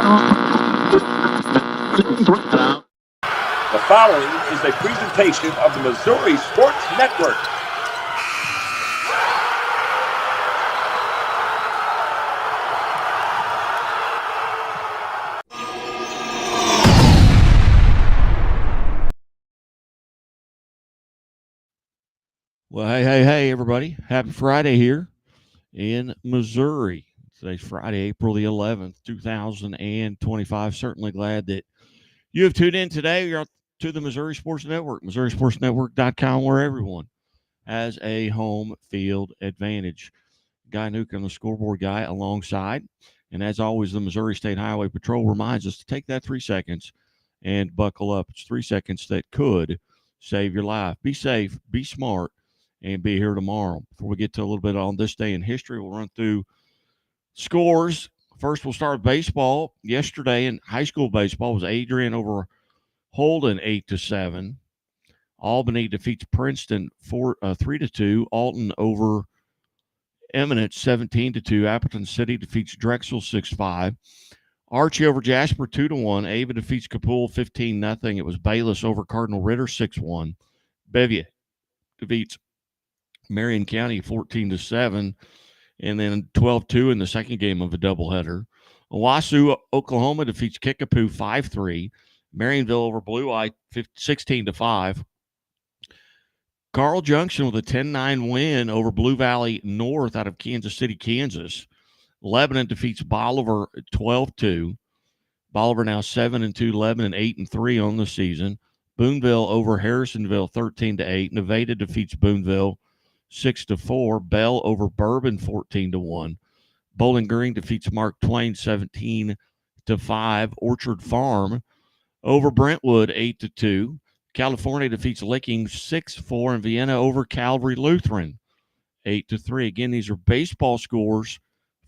The following is a presentation of the Missouri Sports Network. Well, hey, everybody. Happy Friday here in Missouri. Today's Friday, April the 11th, 2025. Certainly glad that you have tuned in today. You're to the Missouri Sports Network, MissouriSportsNetwork.com, where everyone has a home field advantage. Guy Newcomb, the scoreboard guy, alongside. And as always, the Missouri State Highway Patrol reminds us to take that 3 seconds and buckle up. It's 3 seconds that could save your life. Be safe, be smart, and be here tomorrow. Before we get to a little bit on this day in history, we'll run through scores. First, we'll start with baseball. Yesterday in high school baseball was Adrian over Holden 8-7. Albany defeats Princeton 3-2. Alton over Eminence 17-2. Appleton City defeats Drexel 6-5. Archie over Jasper 2-1. Ava defeats Kapoor 15-0. It was Bayless over Cardinal Ritter 6-1. Bevier defeats Marion County 14-7, and then 12-2 in the second game of a doubleheader. Owasso, Oklahoma defeats Kickapoo 5-3. Marionville over Blue Eye 16-5. Carl Junction with a 10-9 win over Blue Valley North out of Kansas City, Kansas. Lebanon defeats Bolivar 12-2. Bolivar now 7-2, Lebanon 8-3 on the season. Boonville over Harrisonville 13-8. Nevada defeats Boonville 6-4. Bell over Bourbon 14-1. Bowling Green defeats Mark Twain 17-5. Orchard Farm over Brentwood 8-2. California defeats Licking 6-4, and Vienna over Calvary Lutheran 8-3. Again, these are baseball scores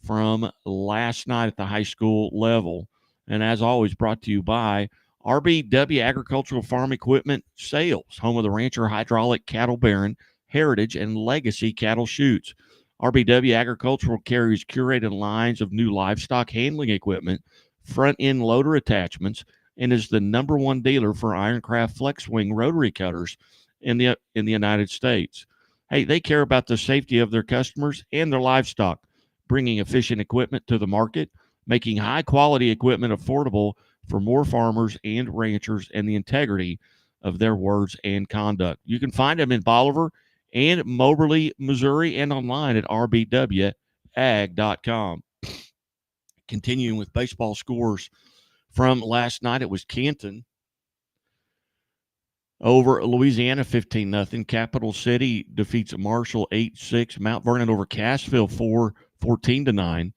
from last night at the high school level. And as always, brought to you by RBW Agricultural Farm Equipment Sales, home of the Rancher Hydraulic Cattle Baron, Heritage, and Legacy Cattle Chutes. RBW Agricultural carries curated lines of new livestock handling equipment, front-end loader attachments, and is the number one dealer for Ironcraft FlexWing rotary cutters in the United States. Hey, they care about the safety of their customers and their livestock, bringing efficient equipment to the market, making high-quality equipment affordable for more farmers and ranchers, and the integrity of their words and conduct. You can find them in Bolivar and Moberly, Missouri, and online at rbwag.com. Continuing with baseball scores from last night, it was Canton over Louisiana 15-0. Capital City defeats Marshall 8-6. Mount Vernon over Cassville 14-9.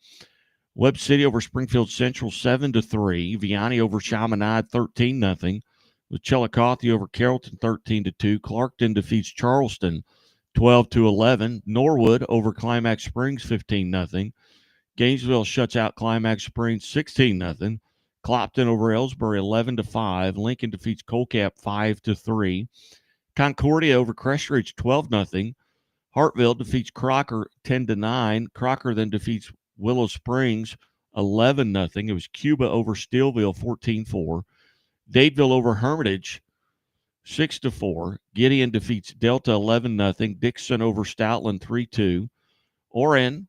Webb City over Springfield Central 7-3. Vianney over Chaminade 13-0. With Chillicothe over Carrollton 13-2. Clarkton defeats Charleston 12-11. Norwood over Climax Springs 15-0. Gainesville shuts out Climax Springs 16-0. Clopton over Ellsbury 11-5. Lincoln defeats Colcap 5-3. Concordia over Crestridge 12-0. Hartville defeats Crocker 10-9. Crocker then defeats Willow Springs 11-0. It was Cuba over Steelville 14-4. Dadeville over Hermitage 6-4. Gideon defeats Delta 11-0. Dixon over Stoutland 3-2. Oren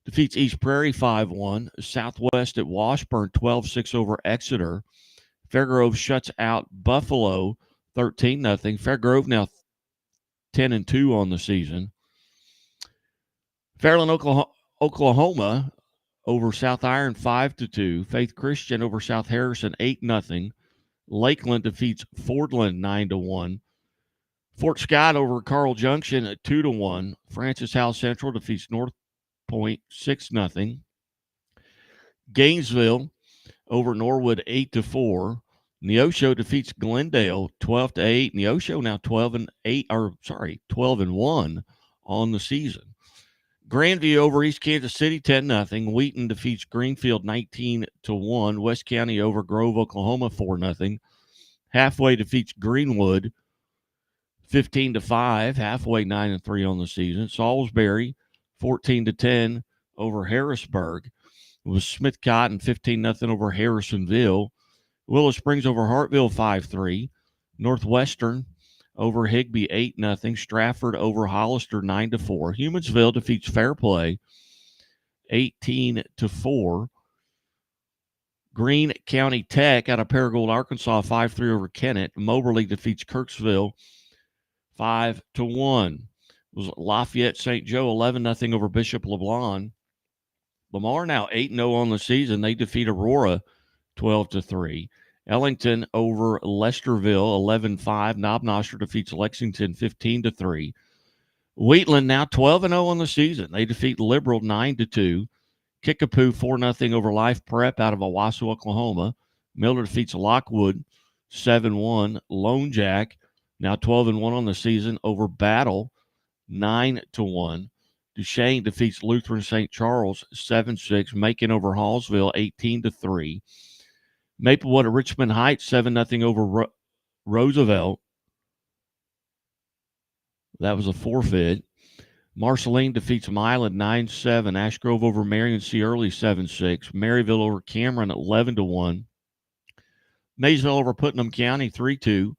defeats East Prairie 5-1. Southwest at Washburn 12-6 over Exeter. Fairgrove shuts out Buffalo 13-0. Fairgrove now 10-2 on the season. Fairland, Oklahoma over South Iron 5-2. Faith Christian over South Harrison 8-0. Lakeland defeats Fordland 9-1. Fort Scott over Carl Junction at 2-1. Francis House Central defeats North Point 6-0. Gainesville over Norwood 8-4. Neosho defeats Glendale 12-8. Neosho now 12-1 on the season. Grandview over East Kansas City 10-0. Wheaton defeats Greenfield 19-1. West County over Grove, Oklahoma 4-0. Halfway defeats Greenwood 15-5. Halfway 9-3 on the season. Salisbury 14-10 over Harrisburg. It was Smith Cotton 15-0 over Harrisonville. Willow Springs over Hartville 5-3. Northwestern over Higbee 8-0. Stratford over Hollister 9-4. Humansville defeats Fairplay 18-4. Greene County Tech out of Paragould, Arkansas 5-3 over Kennett. Moberly defeats Kirksville 5-1. It was Lafayette St. Joe 11-0 over Bishop LeBlond. Lamar now 8-0 on the season. They defeat Aurora 12-3. Ellington over Lesterville 11-5. Knobnosher defeats Lexington 15-3. Wheatland now 12-0 on the season. They defeat Liberal 9-2. Kickapoo 4-0 over Life Prep out of Owasso, Oklahoma. Miller defeats Lockwood 7-1. Lone Jack now 12-1 on the season over Battle 9-1. Duchesne defeats Lutheran St. Charles 7-6. Macon over Hallsville 18-3. Maplewood at Richmond Heights 7-0 over Roosevelt. That was a forfeit. Marceline defeats Milan 9-7. Ashgrove over Marion C. Early 7-6. Maryville over Cameron 11-1. Maysville over Putnam County 3-2.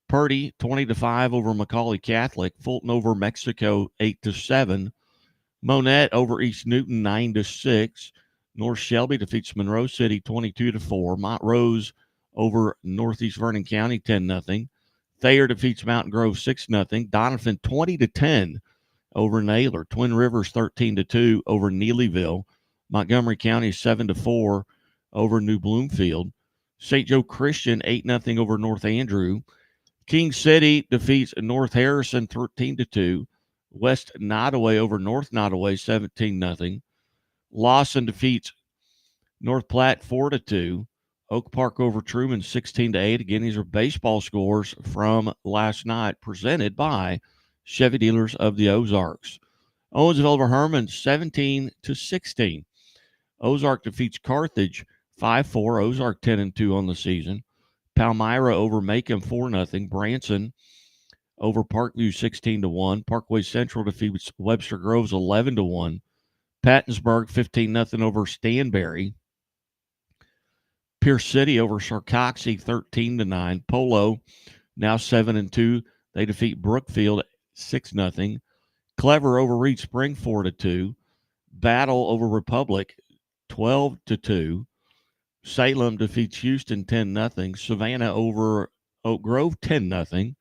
Purdy 20-5 over Macaulay Catholic. Fulton over Mexico 8-7. Monette over East Newton 9-6. North Shelby defeats Monroe City 22-4. Montrose over Northeast Vernon County 10-0. Thayer defeats Mountain Grove 6-0. Donovan 20-10 over Naylor. Twin Rivers 13-2 over Neelyville. Montgomery County 7-4 over New Bloomfield. St. Joe Christian 8-0 over North Andrew. King City defeats North Harrison 13-2. West Nottoway over North Nottoway 17-0. Lawson defeats North Platte 4-2. Oak Park over Truman 16-8. Again, these are baseball scores from last night presented by Chevy Dealers of the Ozarks. Owensville over Herman 17-16. Ozark defeats Carthage 5-4. Ozark 10-2 on the season. Palmyra over Macon 4-0. Branson over Parkview 16-1. Parkway Central defeats Webster Groves 11-1. Pattonsburg 15-0 over Stanberry. Pierce City over Sarcoxy 13-9. Polo now 7-2. They defeat Brookfield 6-0. Clever over Reed Spring 4-2. Battle over Republic 12-2. Salem defeats Houston 10-0. Savannah over Oak Grove 10-0.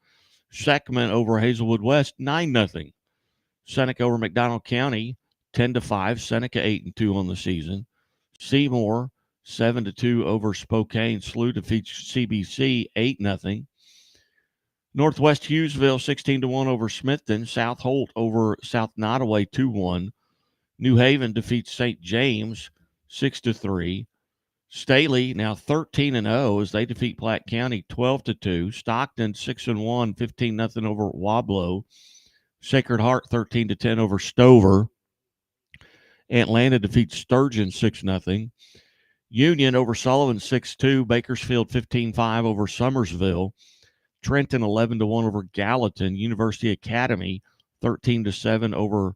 Seckman over Hazelwood West 9-0. Seneca over McDonald County 10-5. Seneca 8-2 on the season. Seymour 7-2 over Spokane. SLU defeats CBC 8-0. Northwest Hughesville 16-1 over Smithton. South Holt over South Nottoway 2-1. New Haven defeats St. James 6-3. Staley now 13-0 as they defeat Platte County 12-2. Stockton 6-1, 15-0 over Wablo. Sacred Heart 13-10 over Stover. Atlanta defeats Sturgeon 6-0. Union over Sullivan 6-2. Bakersfield 15-5 over Summersville. Trenton 11-1 over Gallatin. University Academy 13-7 over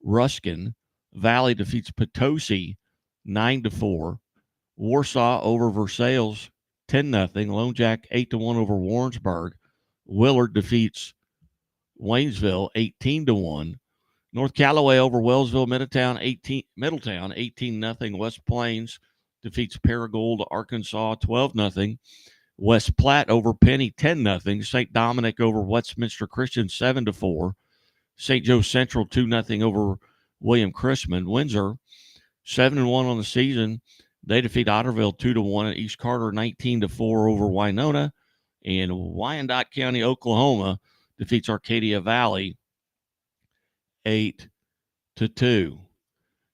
Ruskin. Valley defeats Potosi 9-4. Warsaw over Versailles 10-0. Lone Jack 8-1 over Warrensburg. Willard defeats Waynesville 18-1. North Callaway over Wellsville. Middletown 18-0. West Plains defeats Paragould, Arkansas 12-0. West Platte over Penny 10-0. St. Dominic over Westminster Christian 7-4. St. Joe Central 2-0 over William Chrisman. Windsor 7-1 on the season. They defeat Otterville 2-1. East Carter 19-4 over Winona. And Wyandotte County, Oklahoma defeats Arcadia Valley 8-2.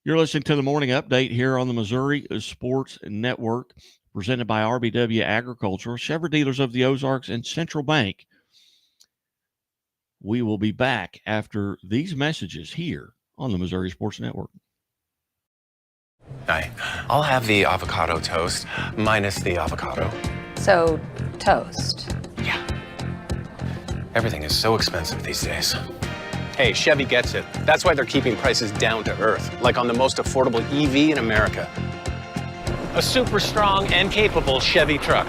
You're listening to the morning update here on the Missouri Sports Network, presented by RBW Agriculture, Chevrolet Dealers of the Ozarks, and Central Bank. We will be back after these messages here on the Missouri Sports Network. Hi, I'll have the avocado toast minus the avocado. So, toast. Yeah. Everything is so expensive these days. Hey, Chevy gets it. That's why they're keeping prices down to earth, like on the most affordable EV in America. a super strong and capable Chevy truck,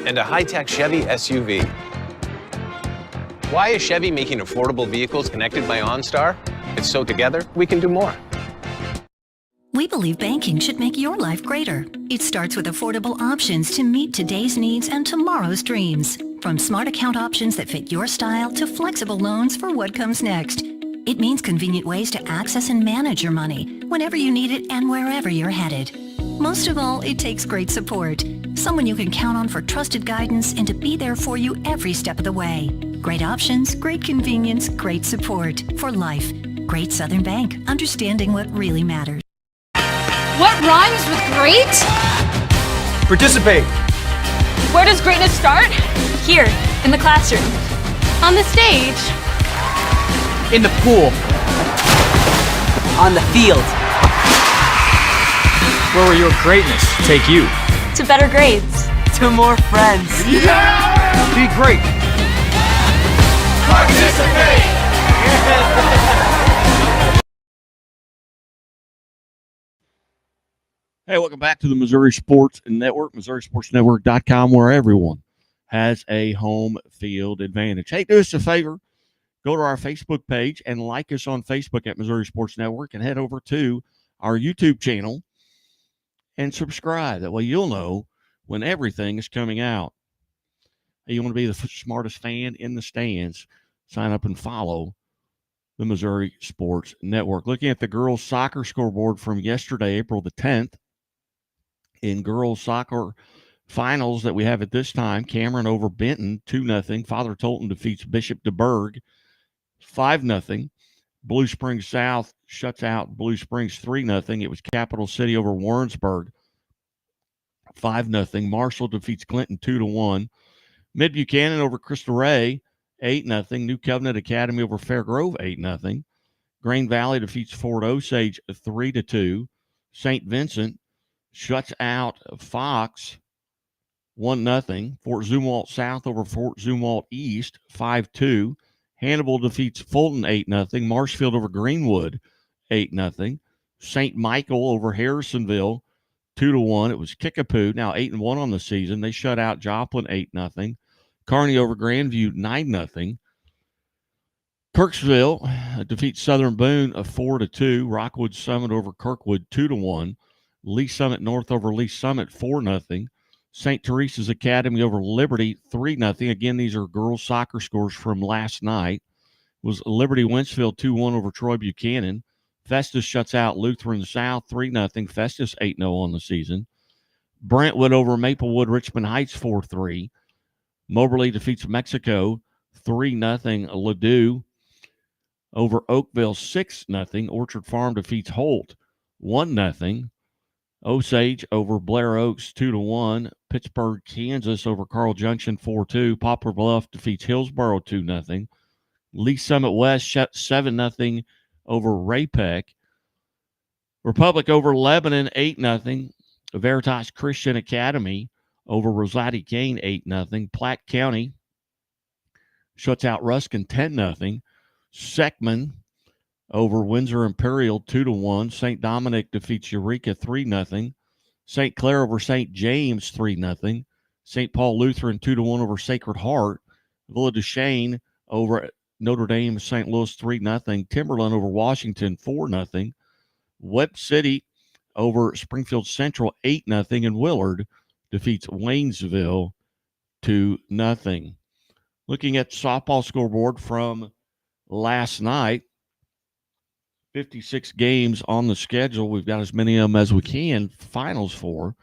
and a high-tech Chevy SUV. Why is Chevy making affordable vehicles connected by OnStar? It's so together we can do more. We believe banking should make your life greater. It starts with affordable options to meet today's needs and tomorrow's dreams. From smart account options that fit your style to flexible loans for what comes next. It means convenient ways to access and manage your money whenever you need it and wherever you're headed. Most of all, it takes great support. Someone you can count on for trusted guidance and to be there for you every step of the way. Great options, great convenience, great support. For life. Great Southern Bank. Understanding what really matters. What rhymes with great? Participate. Where does greatness start? Here, in the classroom. On the stage. In the pool. On the field. Where will your greatness take you? To better grades. To more friends. Yeah! Be great. Participate! Hey, welcome back to the Missouri Sports Network, MissouriSportsNetwork.com, where everyone has a home field advantage. Hey, do us a favor. Go to our Facebook page and like us on Facebook at Missouri Sports Network and head over to our YouTube channel and subscribe. That way you'll know when everything is coming out. Hey, you want to be the smartest fan in the stands, sign up and follow the Missouri Sports Network. Looking at the girls' soccer scoreboard from yesterday, April the 10th, in girls soccer finals that we have at this time, Cameron over Benton, 2-0. Father Tolton defeats Bishop DeBerg, 5-0. Blue Springs South shuts out Blue Springs, 3-0. It was Capital City over Warrensburg, 5-0. Marshall defeats Clinton, 2-1. Mid Buchanan over Crystal Ray, 8-0. New Covenant Academy over Fairgrove, 8-0. Grain Valley defeats Fort Osage, 3-2. St. Vincent shuts out Fox, 1-0. Fort Zumwalt South over Fort Zumwalt East, 5-2. Hannibal defeats Fulton, 8-0. Marshfield over Greenwood, 8-0. St. Michael over Harrisonville, 2-1. It was Kickapoo, now 8-1 on the season. They shut out Joplin, 8-0. Kearney over Grandview, 9-0. Kirksville defeats Southern Boone, 4-2. Rockwood Summit over Kirkwood, 2-1. Lee Summit North over Lee Summit, 4-0. St. Teresa's Academy over Liberty, 3-0. Again, these are girls' soccer scores from last night. It was Liberty Wentzville 2-1 over Troy Buchanan. Festus shuts out Lutheran South, 3-0. Festus 8-0 on the season. Brentwood over Maplewood Richmond Heights, 4-3. Moberly defeats Mexico, 3-0. Ladue over Oakville, 6-0. Orchard Farm defeats Holt, 1-0. Osage over Blair Oaks, 2-1. Pittsburgh, Kansas over Carl Junction, 4-2. Poplar Bluff defeats Hillsboro, 2-0. Lee Summit West shut 7-0 over Raypeck. Republic over Lebanon, 8-0. Veritas Christian Academy over Rosati Kane, 8-0. Platte County shuts out Ruskin, 10-0. Seckman over Windsor Imperial, 2-1. St. Dominic defeats Eureka, 3-0. St. Clair over St. James, 3-0. St. Paul Lutheran, 2-1 over Sacred Heart. Villa Duchesne over Notre Dame, St. Louis, 3-0. Timberland over Washington, 4-0. Webb City over Springfield Central, 8-0. And Willard defeats Waynesville, 2-0. Looking at the softball scoreboard from last night, 56 games on the schedule. We've got as many of them as we can, finals for.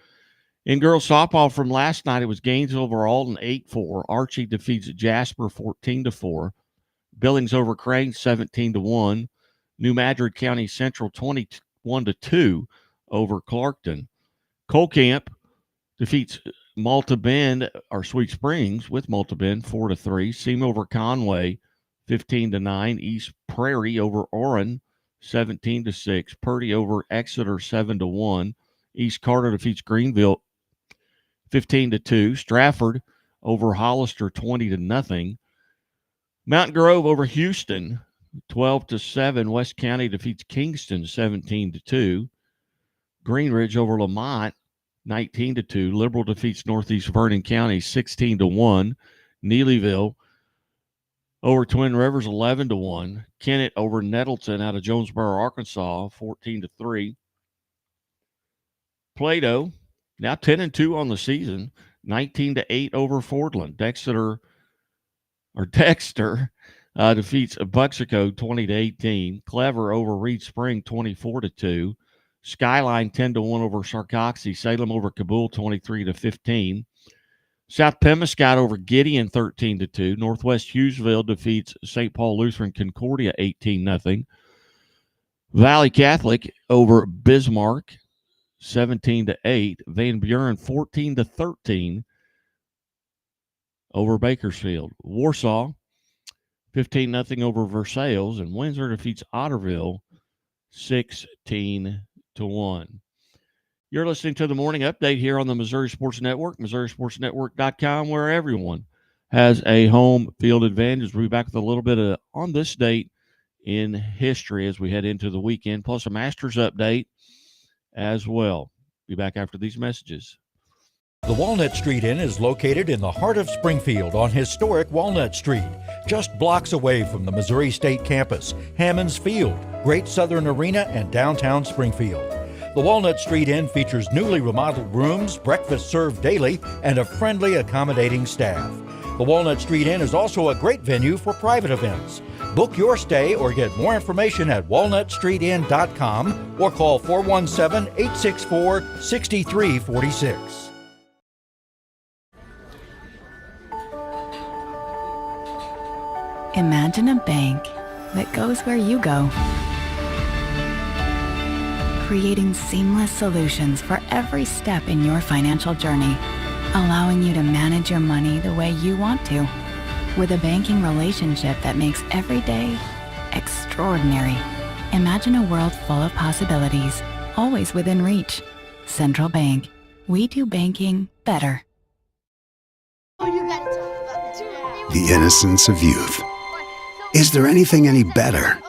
In girls softball from last night, it was Gainesville over Alton, 8-4. Archie defeats Jasper, 14-4. Billings over Crane, 17-1. New Madrid County Central, 21-2 over Clarkton. Colcamp defeats Malta Bend, or Sweet Springs with Malta Bend, 4-3. Seam over Conway, 15-9. East Prairie over Orrin, 17-6. Purdy over Exeter, 7-1. East Carter defeats Greenville, 15-2. Stratford over Hollister, 20-0. Mountain Grove over Houston, 12-7. West County defeats Kingston, 17-2. Greenridge over Lamont, 19-2. Liberal defeats Northeast Vernon County, 16-1. Neelyville over Twin Rivers, 11-1. Kennett over Nettleton out of Jonesboro, Arkansas, 14-3. Plato, now 10-2 on the season, 19-8 over Fordland. Dexter defeats Buxico 20-18. Clever over Reed Spring 24-2. Skyline 10-1 over Sarcoxy. Salem over Kabul 23-15. South Pemiscot over Gideon 13-2. Northwest Hughesville defeats St. Paul Lutheran Concordia 18-0. Valley Catholic over Bismarck 17-8. Van Buren 14-13 over Bakersfield. Warsaw 15-0 over Versailles, and Windsor defeats Otterville 16-1. You're listening to the Morning Update here on the Missouri Sports Network, MissouriSportsNetwork.com, where everyone has a home field advantage. We'll be back with a little bit of on this date in history as we head into the weekend, plus a Masters update as well. Be back after these messages. The Walnut Street Inn is located in the heart of Springfield on historic Walnut Street, just blocks away from the Missouri State Campus, Hammonds Field, Great Southern Arena, and downtown Springfield. The Walnut Street Inn features newly remodeled rooms, breakfast served daily, and a friendly, accommodating staff. The Walnut Street Inn is also a great venue for private events. Book your stay or get more information at walnutstreetinn.com or call 417-864-6346. Imagine a bank that goes where you go, creating seamless solutions for every step in your financial journey, allowing you to manage your money the way you want to, with a banking relationship that makes every day extraordinary. Imagine a world full of possibilities, always within reach. Central Bank. We do banking better. The innocence of youth. Is there anything any better?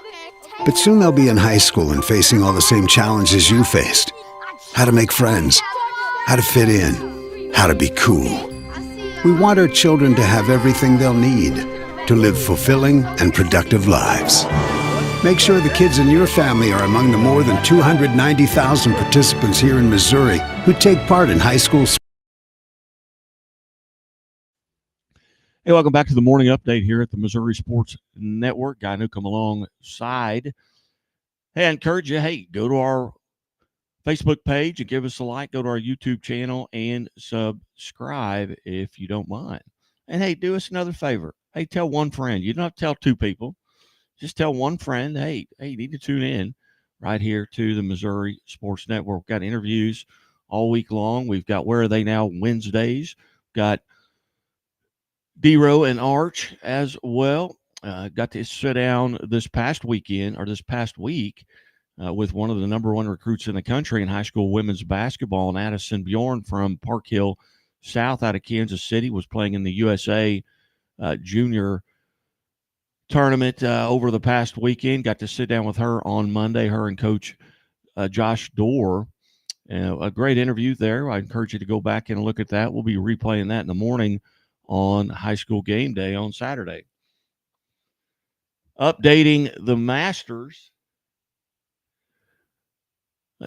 But soon they'll be in high school and facing all the same challenges you faced. How to make friends, how to fit in, how to be cool. We want our children to have everything they'll need to live fulfilling and productive lives. Make sure the kids in your family are among the more than 290,000 participants here in Missouri who take part in high school sports. Hey, welcome back to the Morning Update here at the Missouri Sports Network. Guy Newcomb alongside. Hey, I encourage you, go to our Facebook page and give us a like. Go to our YouTube channel and subscribe if you don't mind. And, hey, do us another favor. Hey, tell one friend. You don't have to tell two people. Just tell one friend, hey, you need to tune in right here to the Missouri Sports Network. We've got interviews all week long. We've got Where Are They Now Wednesdays. Got D-Row and Arch as well. Got to sit down this past week with one of the number one recruits in the country in high school women's basketball, and Addison Bjorn from Park Hill South out of Kansas City was playing in the USA junior tournament over the past weekend. Got to sit down with her on Monday, her and Coach Josh Dorr. A great interview there. I encourage you to go back and look at that. We'll be replaying that in the morning on High School Game Day on Saturday. Updating the Masters.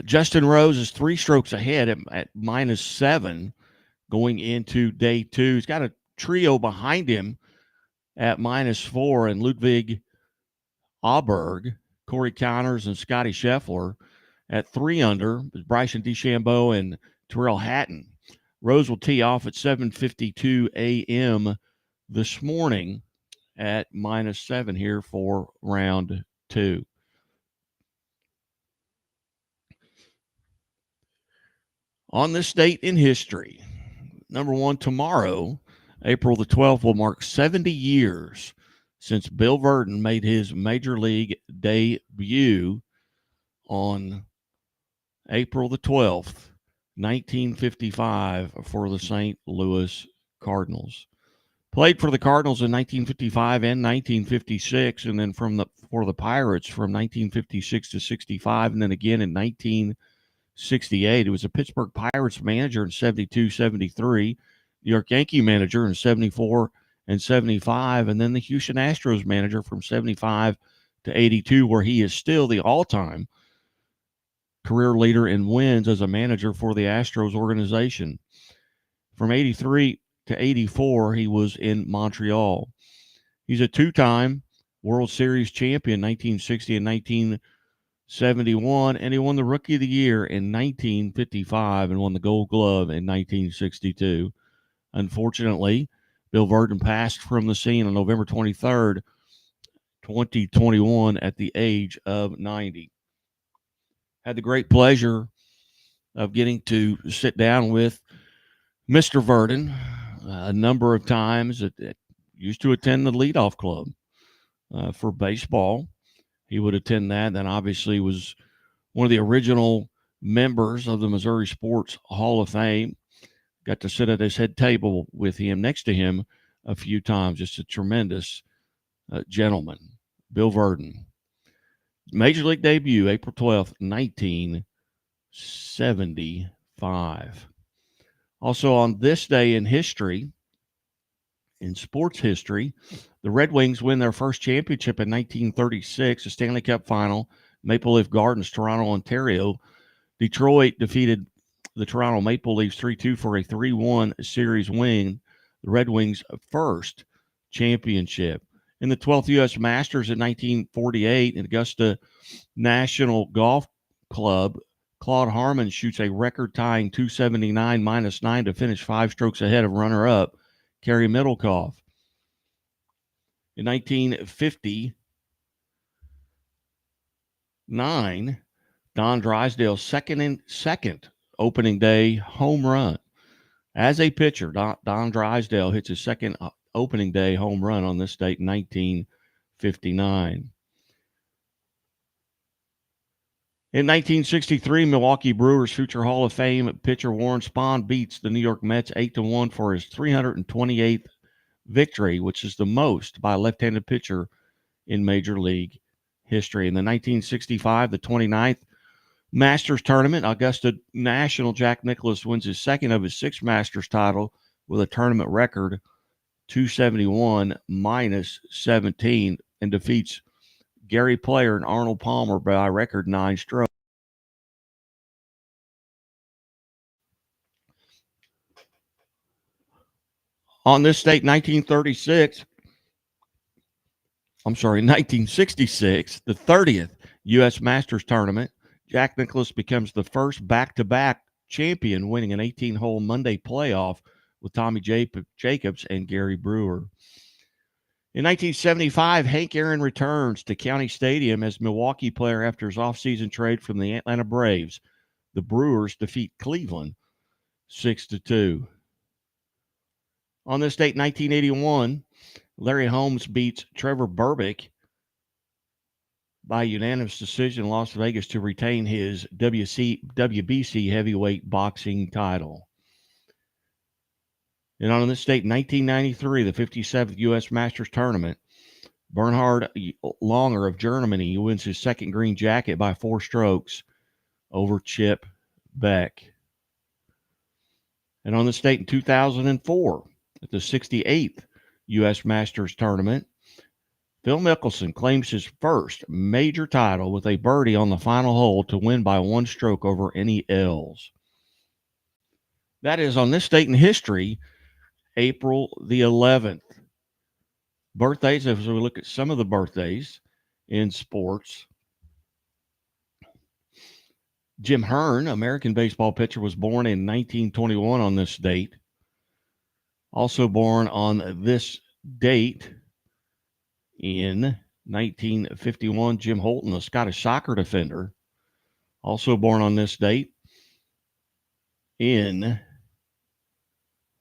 Justin Rose is 3 strokes ahead at -7 going into day 2. He's got a trio behind him at -4, and Ludwig Auberg, Corey Connors, and Scotty Scheffler at 3 under. Bryson DeChambeau and Terrell Hatton. Rose will tee off at 7:52 a.m. this morning at -7 here for round 2. On this date in history, number 1, tomorrow, April the 12th, will mark 70 years since Bill Virdon made his Major League debut on April the 12th, 1955, for the St. Louis Cardinals. Played for the Cardinals in 1955 and 1956, and then for the Pirates from 1956 to 65, and then again in 19 68. He was a Pittsburgh Pirates manager in 72, 73, New York Yankee manager in 74 and 75, and then the Houston Astros manager from 75 to 82, where he is still the all-time career leader in wins as a manager for the Astros organization. From 83 to 84, he was in Montreal. He's a two-time World Series champion, 1960 and 1971, and he won the Rookie of the Year in 1955 and won the Gold Glove in 1962. Unfortunately, Bill Virdon passed from the scene on November 23rd, 2021 at the age of 90. Had the great pleasure of getting to sit down with Mr. Virdon a number of times. Used to attend the leadoff club for baseball. He would attend that. Then obviously was one of the original members of the Missouri Sports Hall of Fame. Got to sit at his head table with him, next to him a few times. Just a tremendous gentleman, Bill Virdon. Major League debut, April 12th, 1975. Also on this day in history, in sports history, the Red Wings win their first championship in 1936, a Stanley Cup final, Maple Leaf Gardens, Toronto, Ontario. Detroit defeated the Toronto Maple Leafs 3-2 for a 3-1 series win, the Red Wings' first championship. In the 12th U.S. Masters in 1948, in Augusta National Golf Club, Claude Harmon shoots a record-tying 279 -9 to finish 5 strokes ahead of runner-up Kerry Middlecoff. In 1959, Don Drysdale's second opening day home run. As a pitcher, Don Drysdale hits his second opening day home run on this date in 1959. In 1963, Milwaukee Brewers future Hall of Fame pitcher Warren Spahn beats the New York Mets 8-1 for his 328th victory, which is the most by a left-handed pitcher in Major League history. In the 1965, the 29th Masters tournament, Augusta National, Jack Nicklaus wins his second of his 6 Masters title with a tournament record 271 -17 and defeats Gary Player and Arnold Palmer by a record 9 strokes. On this date, 1966, the 30th U.S. Masters tournament, Jack Nicklaus becomes the first back-to-back champion, winning an 18-hole Monday playoff with Tommy Jacobs and Gary Brewer. In 1975, Hank Aaron returns to County Stadium as Milwaukee player after his offseason trade from the Atlanta Braves. The Brewers defeat Cleveland 6-2. On this date, 1981, Larry Holmes beats Trevor Berbick by unanimous decision in Las Vegas to retain his WBC heavyweight boxing title. And on this date, 1993, the 57th U.S. Masters Tournament, Bernhard Langer of Germany wins his second green jacket by 4 strokes over Chip Beck. And on this date in 2004, at the 68th U.S. Masters Tournament, Phil Mickelson claims his first major title with a birdie on the final hole to win by 1 stroke over any Els. That is on this date in history, April the 11th. Birthdays, as we look at some of the birthdays in sports. Jim Hearn, American baseball pitcher, was born in 1921 on this date. Also born on this date in 1951, Jim Holton, a Scottish soccer defender. Also born on this date in,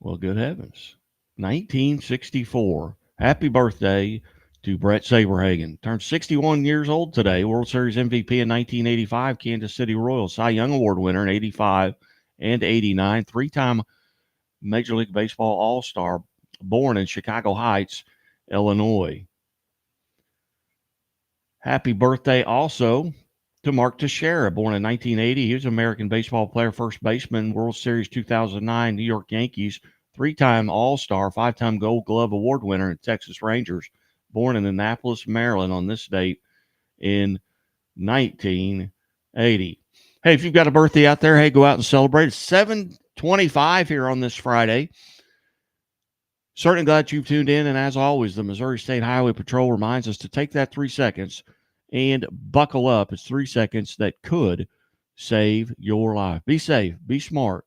well, good heavens, 1964. Happy birthday to Brett Saberhagen. Turned 61 years old today. World Series MVP in 1985, Kansas City Royals. Cy Young Award winner in 85 and 89. 3-time Major League Baseball All-Star. Born in Chicago Heights, Illinois. Happy birthday also to Mark Teixeira, born in 1980. He was an American baseball player, first baseman, World Series 2009, New York Yankees, three-time All-Star, five-time Gold Glove Award winner in Texas Rangers, born in Annapolis, Maryland on this date in 1980. Hey, if you've got a birthday out there, hey, go out and celebrate. It's 7:25 here on this Friday. Certainly glad you've tuned in. And as always, the Missouri State Highway Patrol reminds us to take that 3 seconds and buckle up. It's 3 seconds that could save your life. Be safe, be smart,